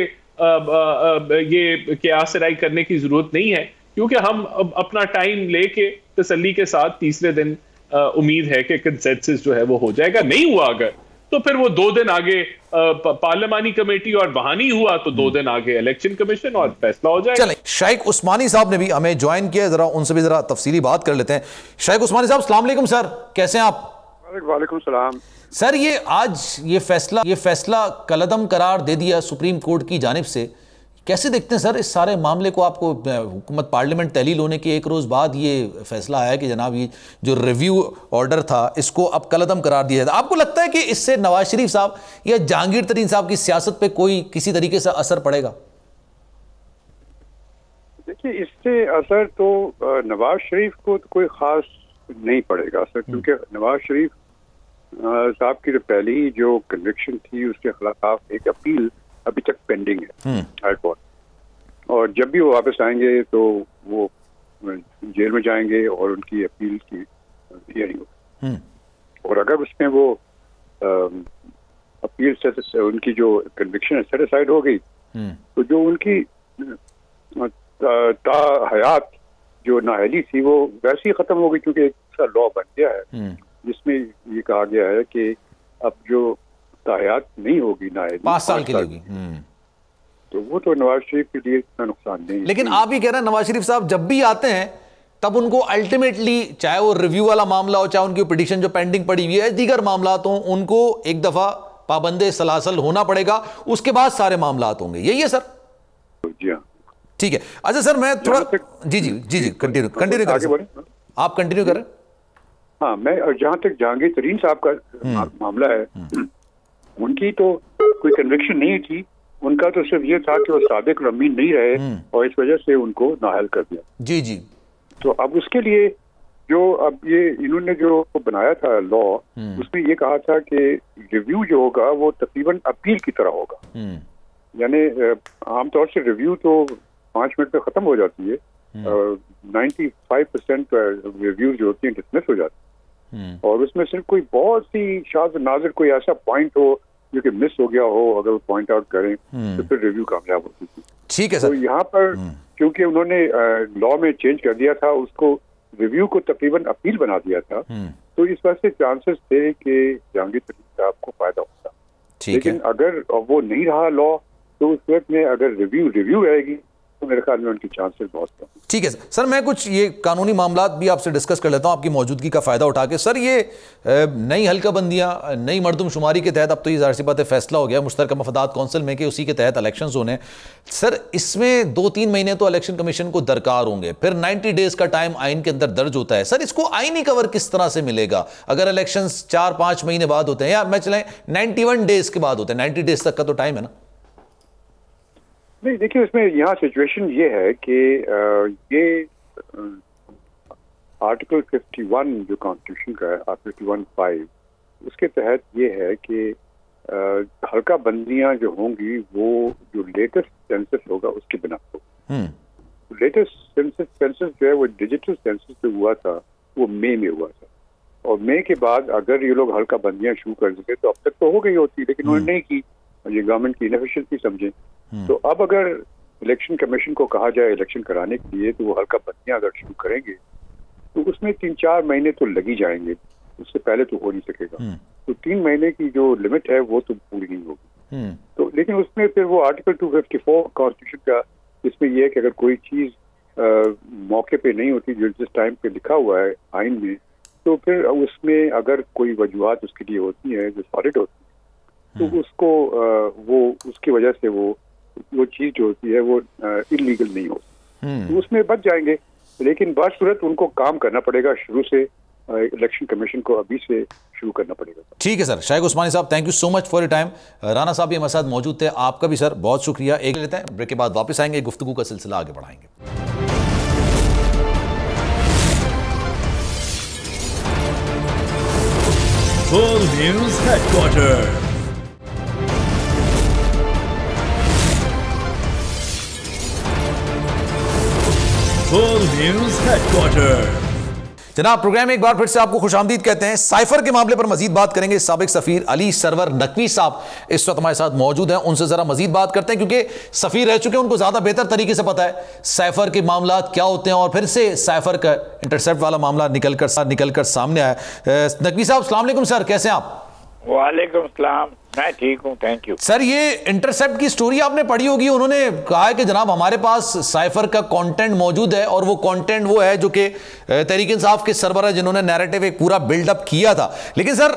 [SPEAKER 3] ये क़यास राय करने की जरूरत नहीं है, क्योंकि हम अपना टाइम लेके तसल्ली के साथ तीसरे दिन उम्मीद है कि कंसेंसस जो है वो हो जाएगा। नहीं हुआ अगर तो फिर वो 2 दिन आगे पार्लियामानी कमेटी, और बहानी हुआ तो 2 दिन आगे इलेक्शन कमीशन, और फैसला हो जाएगा।
[SPEAKER 2] चलें, शेख उस्मानी साहब ने भी हमें ज्वाइन किया, जरा उनसे भी जरा तफसीली बात कर लेते हैं। शेख उस्मानी साहब, अस्सलाम वालेकुम सर, कैसे हैं आप?
[SPEAKER 7] वालेकुम सलाम
[SPEAKER 2] सर, ये आज ये फैसला कलअदम करार दे दिया सुप्रीम कोर्ट की जानिब से, कैसे देखते हैं सर इस सारे मामले को? आपको हुकूमत पार्लियामेंट तहलील होने के 1 रोज़ बाद ये फैसला आया कि जनाब ये जो रिव्यू ऑर्डर था इसको अब कलअदम करार दिया जाता। आपको लगता है कि इससे नवाज शरीफ साहब या जहांगीर तरीन साहब की सियासत पे कोई किसी तरीके से असर पड़ेगा?
[SPEAKER 7] देखिए, इससे असर तो नवाज शरीफ को तो कोई खास नहीं पड़ेगा असर, क्योंकि नवाज शरीफ साहब की पहली जो कन्विक्शन थी उसके खिलाफ एक अपील अभी तक पेंडिंग है हाई कोर्ट, और जब भी वो वापस आएंगे तो वो जेल में जाएंगे और उनकी अपील की हियरिंग होगी। और अगर उसमें वो अपील से उनकी जो कन्विक्शन सेटिस्फाइड हो गई तो जो उनकी हयात जो नाअहली थी वो वैसे ही खत्म हो गई, क्योंकि एक लॉ बन गया है जिसमें ये कहा गया है कि अब जो तायात नहीं होगी नाअहली
[SPEAKER 2] 5 साल के लिए होगी,
[SPEAKER 7] तो वो तो नवाज शरीफ के लिए इतना नुकसान नहीं।
[SPEAKER 2] लेकिन आप ही कह रहे हैं नवाज शरीफ साहब जब भी आते हैं तब उनको अल्टीमेटली, चाहे वो रिव्यू वाला मामला हो, चाहे उनकी पिटीशन जो पेंडिंग पड़ी हुई है, दीगर मामला हो, उनको एक दफा पाबंदे सलासल होना पड़ेगा, उसके बाद सारे मामला होंगे, यही है सर?
[SPEAKER 7] जी हाँ,
[SPEAKER 2] ठीक है। अच्छा सर, मैं थोड़ा जी कंटिन्यू करें, आप कंटिन्यू करें।
[SPEAKER 7] हाँ, मैं जहाँ तक जहांगीर तरीन साहब का मामला है, उनकी तो कोई कन्विक्शन नहीं थी, उनका तो सिर्फ ये था कि वो साबिक अमीन नहीं रहे और इस वजह से उनको नाअहल कर दिया।
[SPEAKER 2] जी जी,
[SPEAKER 7] तो अब उसके लिए जो अब ये इन्होंने जो बनाया था लॉ, उसमें ये कहा था कि रिव्यू जो होगा वो तकरीबन अपील की तरह होगा। यानी आमतौर से रिव्यू तो 5 मिनट में खत्म हो जाती है, 95% रिव्यू जो होती है डिसमिस हो जाती है, और उसमें सिर्फ कोई बहुत सी शाज़ नाज़िर कोई ऐसा पॉइंट हो जो कि मिस हो गया हो, अगर वो पॉइंट आउट करें तो फिर रिव्यू कामयाब होती थी।
[SPEAKER 2] ठीक है
[SPEAKER 7] तो
[SPEAKER 2] सर।
[SPEAKER 7] यहाँ पर क्योंकि उन्होंने लॉ में चेंज कर दिया था, उसको रिव्यू को तकरीबन अपील बना दिया था, तो इस वजह से चांसेस थे कि जहांगीर तरीन साहब को फायदा होता। लेकिन अगर वो नहीं रहा लॉ, तो उस वक्त में अगर रिव्यू रहेगी तो मेरे ख्याल में उनकी चांसेस बहुत कम।
[SPEAKER 2] ठीक है सर, मैं कुछ ये कानूनी मामलात भी आपसे डिस्कस कर लेता हूं आपकी मौजूदगी का फायदा उठा के। सर, ये नई हल्काबंदियां, नई मरदमशुमारी के तहत अब तो ये ज़ाहिर सी बात है फैसला हो गया मुश्तरका मफादात कौंसिल में कि उसी के तहत इलेक्शन होने। सर, इसमें 2-3 महीने तो इलेक्शन कमीशन को दरकार होंगे, फिर 90 डेज का टाइम आइन के अंदर दर्ज होता है। सर, इसको आइनी कवर किस तरह से मिलेगा अगर इलेक्शन 4-5 महीने बाद होते हैं, या मैं चलें 91 डेज के बाद होते हैं? 90 डेज तक का तो टाइम है ना?
[SPEAKER 7] नहीं, देखिए उसमें यहाँ सिचुएशन ये है कि ये आर्टिकल 51 जो कॉन्स्टिट्यूशन का है, आर्टिकल 51(5), उसके तहत ये है कि हल्का बंदियां जो होंगी वो जो लेटेस्ट सेंसस होगा उसकी बिना पर। लेटेस्ट सेंसस जो है वो डिजिटल सेंसस जो हुआ था वो मई में हुआ था, और मई के बाद अगर ये लोग हल्का बंदियां शुरू कर देते तो अब तक तो हो गई होती, लेकिन उन्होंने नहीं की, ये गवर्नमेंट की इनएफिशिएंसी समझे। तो अब अगर इलेक्शन कमीशन को कहा जाए इलेक्शन कराने के लिए, तो वो हल्का बंदियां अगर शुरू करेंगे तो उसमें 3-4 महीने तो लग ही जाएंगे, उससे पहले तो हो नहीं सकेगा। तो 3 महीने की जो लिमिट है वो तो पूरी नहीं होगी। तो लेकिन उसमें फिर वो आर्टिकल 254 कॉन्स्टिट्यूशन का, इसमें यह है कि अगर कोई चीज मौके पे नहीं होती जो जिस टाइम पे लिखा हुआ है आइन में, तो फिर उसमें अगर कोई वजूहत उसके लिए होती है जो सॉलिड होती है, तो उसको वो उसकी वजह से वो चीज जो होती है वो इलीगल नहीं होती, तो उसमें बच जाएंगे। लेकिन बासूरत उनको काम करना पड़ेगा शुरू से, इलेक्शन कमीशन को अभी से शुरू करना पड़ेगा।
[SPEAKER 2] ठीक है सर। शाइक उस्मानी साहब, thank you so much for your time. Rana साहब भी हमारे साथ मौजूद थे, आपका भी सर बहुत शुक्रिया। एक लेते हैं ब्रेक के बाद वापस आएंगे, गुफ्तगू का सिलसिला आगे बढ़ाएंगे।
[SPEAKER 5] Full News Headquarters. Full News Headquarters.
[SPEAKER 2] जनाब, प्रोग्राम में एक बार फिर से आपको खुशामदीद कहते हैं। साइफर के मामले पर मजीद बात करेंगे। साबिक सफीर अली सरवर नकवी साहब इस वक्त हमारे साथ मौजूद हैं, उनसे जरा मजीद बात करते हैं, क्योंकि सफीर रह चुके हैं, उनको ज्यादा बेहतर तरीके से पता है साइफर के मामला क्या होते हैं, और फिर से साइफर का इंटरसेप्ट वाला मामला निकलकर सामने आया। नकवी साहब, अस्सलाम वालेकुम सर, कैसे हैं आप?
[SPEAKER 8] वालेकुम सलाम, मैं ठीक हूँ, थैंक यू।
[SPEAKER 2] सर, ये इंटरसेप्ट की स्टोरी आपने पढ़ी होगी। उन्होंने कहा है कि जनाब हमारे पास साइफर का कंटेंट मौजूद है, और वो कंटेंट वो है जो कि तहरीक इंसाफ के सरबराह जिन्होंने नैरेटिव एक पूरा बिल्डअप किया था। लेकिन सर,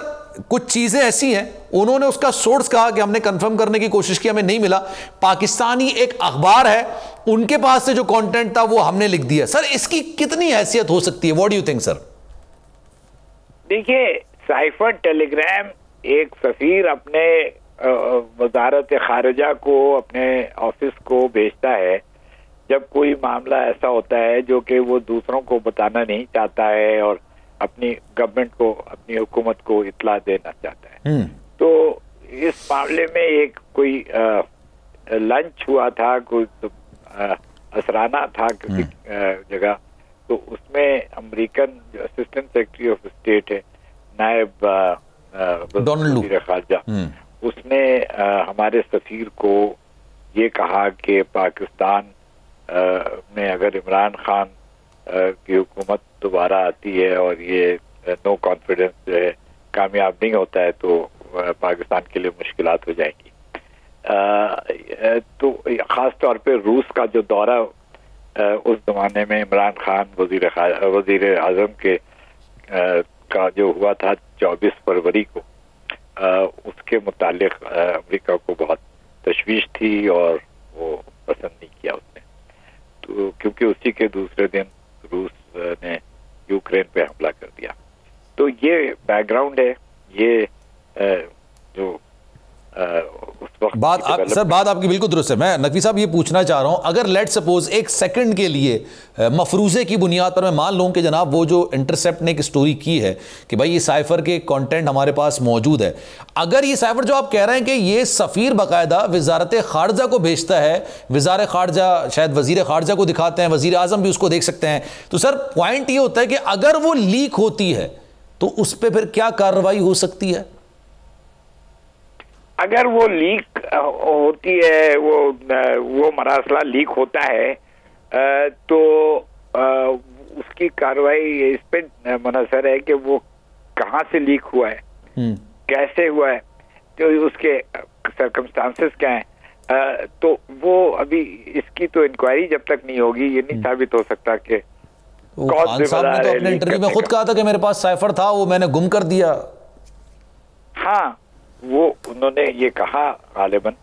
[SPEAKER 2] कुछ चीजें ऐसी हैं, उन्होंने उसका सोर्स कहा कि हमने कंफर्म करने की कोशिश की, हमें नहीं मिला। पाकिस्तानी एक अखबार है, उनके पास से जो कंटेंट था वो हमने लिख दिया। सर, इसकी कितनी हैसियत हो सकती है? What do you think sir?
[SPEAKER 8] देखिए, साइफर टेलीग्राम एक सफीर अपने वजारत खारजा को, अपने ऑफिस को भेजता है जब कोई मामला ऐसा होता है जो कि वो दूसरों को बताना नहीं चाहता है और अपनी गवर्नमेंट को, अपनी हुकूमत को इत्ला देना चाहता है। तो इस मामले में एक कोई लंच हुआ था, कोई असराना था किसी जगह, तो उसमें अमेरिकन जो असिस्टेंट सेक्रेटरी ऑफ स्टेट है, नायब वज़ीर खारजा, उसने हमारे सफीर को ये कहा कि पाकिस्तान में अगर इमरान खान की हुकूमत दोबारा आती है और ये नो कॉन्फिडेंस जो है कामयाब नहीं होता है, तो पाकिस्तान के लिए मुश्किलात हो जाएंगी। तो ख़ास तौर पे रूस का जो दौरा उस जमाने में इमरान खान वज़ीर आज़म के का जो हुआ था 24 फरवरी को, उसके मुतालिक अमेरिका को बहुत तशवीश थी और वो पसंद नहीं किया उसने। तो क्योंकि उसी के दूसरे दिन रूस ने यूक्रेन पे हमला कर दिया। तो ये बैकग्राउंड है, ये जो उस वक्त
[SPEAKER 2] बात आपकी बिल्कुल दुरुस्त है। मैं नकवी साहब ये पूछना चाह रहा हूँ, अगर लेट सपोज एक सेकंड के लिए मफरूज़े की बुनियाद पर मैं मान लूँ कि जनाब वो जो इंटरसेप्ट ने एक स्टोरी की है कि भाई ये साइफर के कंटेंट हमारे पास मौजूद है, अगर ये साइफर जो आप कह रहे हैं कि ये सफ़ीर बाकायदा वजारत खारजा को भेजता है, वज़ार खारजा शायद वज़ीर खारजा को दिखाते हैं, वज़ीर आज़म भी उसको देख सकते हैं, तो सर पॉइंट ये होता है कि अगर वो लीक होती है तो उस पर फिर क्या कार्रवाई हो सकती है?
[SPEAKER 8] अगर वो लीक होती है, वो मरासला लीक होता है, तो उसकी कार्रवाई इस पे मुनहसर है कि वो कहाँ से लीक हुआ है, कैसे हुआ है, तो उसके सर्कमस्टांसेस क्या हैं। तो वो अभी इसकी तो इंक्वायरी जब तक नहीं होगी ये नहीं साबित हो सकता कि
[SPEAKER 2] खान साहब ने तो अपने इंटरव्यू में खुद कहा था कि मेरे पास साइफर था, वो मैंने गुम कर दिया।
[SPEAKER 8] हाँ, वो उन्होंने ये कहा, गालिबन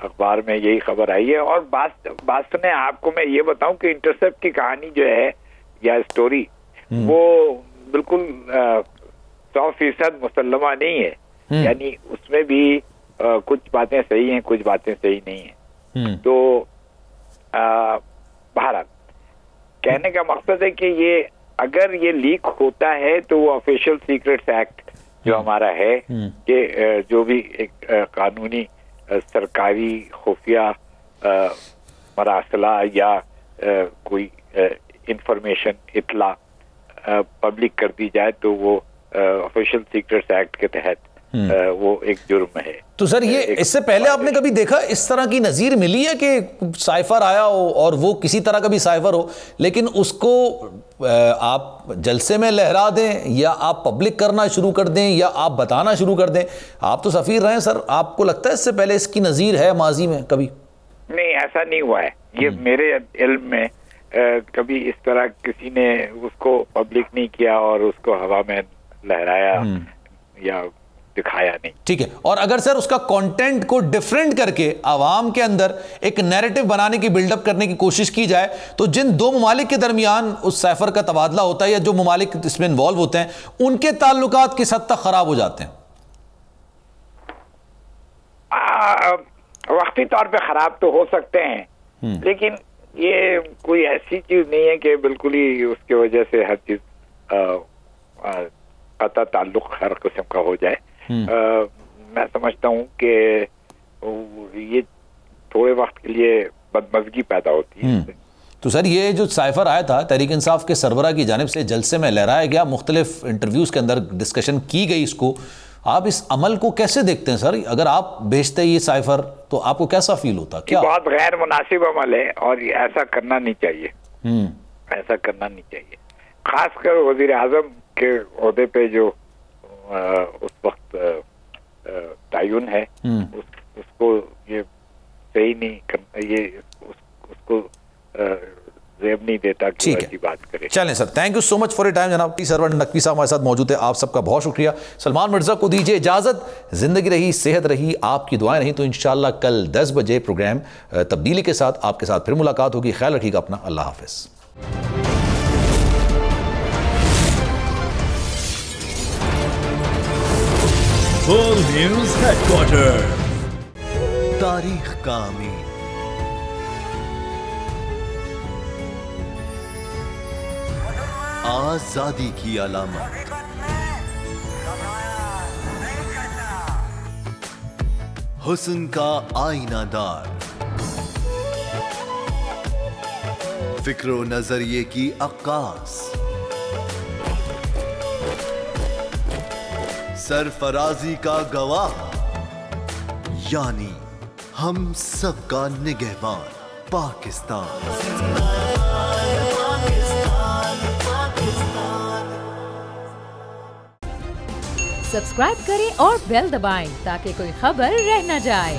[SPEAKER 8] अखबार में यही खबर आई है। और बात सुने, आपको मैं ये बताऊं कि इंटरसेप्ट की कहानी जो है या स्टोरी वो बिल्कुल 100% मुसल्लमा नहीं है, यानी उसमें भी कुछ बातें सही हैं, कुछ बातें सही नहीं हैं। तो बहरहाल कहने का मकसद है कि ये अगर ये लीक होता है तो वो ऑफिशियल सीक्रेट्स एक्ट जो हमारा है कि जो भी एक कानूनी सरकारी खुफिया मरासला या कोई इंफॉर्मेशन इतला पब्लिक कर दी जाए तो वो ऑफिशियल सीक्रेट्स एक्ट के तहत वो एक जुर्म है।
[SPEAKER 2] तो सर ये इससे पहले आपने कभी देखा इस तरह की नज़ीर मिली है कि साइफर आया हो और वो किसी तरह का भी साइफर हो लेकिन उसको आप जलसे में लहरा दें या आप पब्लिक करना शुरू कर दें या आप बताना शुरू कर दें? आप तो सफ़ीर रहे हैं सर, आपको लगता है इससे पहले इसकी नज़ीर है माजी में कभी?
[SPEAKER 8] नहीं, ऐसा नहीं हुआ है। ये मेरे इल्म में कभी इस तरह किसी ने उसको पब्लिक नहीं किया और उसको हवा में लहराया या दिखाया नहीं।
[SPEAKER 2] ठीक है। और अगर सर उसका कंटेंट को डिफरेंट करके आवाम के अंदर एक नैरेटिव बनाने की, बिल्डअप करने की कोशिश की जाए तो जिन दो ममालिक के दरमियान उस साइफर का तबादला होता है या जो ममालिक इसमें इन्वॉल्व होते हैं उनके ताल्लुकात किस हद तक खराब हो जाते हैं?
[SPEAKER 8] वक्ती तौर पे खराब तो हो सकते हैं, लेकिन ये कोई ऐसी चीज नहीं है कि बिल्कुल ही उसकी वजह से हर चीज कता ताल्लुक हर किस्म का हो जाए। मैं समझता हूँ कि ये थोड़े वक्त के लिए बदमज़गी पैदा होती है।
[SPEAKER 2] तो सर ये जो साइफर आया था तहरीक इंसाफ के सरबरा की जानिब से जलसे में लहराया गया, मुख्तलिफ इंटरव्यूज के अंदर डिस्कशन की गई इसको, आप इस अमल को कैसे देखते हैं सर? अगर आप भेजते ये साइफर तो आपको कैसा फील होता? क्या
[SPEAKER 8] बहुत गैर मुनासिब अमल है और ऐसा करना नहीं चाहिए, ऐसा करना नहीं चाहिए। खासकर वजीर आजम के ओहदे पे जो उस वक्त तायुन है उसको ये सही नहीं करना, ये उसको जेब नहीं देता कि ऐसी बात करे।
[SPEAKER 2] चलें sir, thank you so much for your time जनाब। सरवर नकवी साहब हमारे साथ मौजूद है, आप सबका बहुत शुक्रिया। सलमान मिर्जा को दीजिए इजाजत। जिंदगी रही, सेहत रही, आपकी दुआएं रही तो इंशाल्लाह कल 10 बजे प्रोग्राम तब्दीली के साथ आपके साथ फिर मुलाकात होगी। ख्याल रखिएगा अपना, अल्लाह हाफिज।
[SPEAKER 5] Full News Headquarter।
[SPEAKER 9] तारीख का अमीर, आजादी की अलामत, हुस्न का आईनादार, फिक्रो नजरिए की अक्कास, सरफराजी का गवाह, यानी हम सबका निगहबान पाकिस्तान।
[SPEAKER 1] सब्सक्राइब करें और बेल दबाएं ताकि कोई खबर रह न जाए।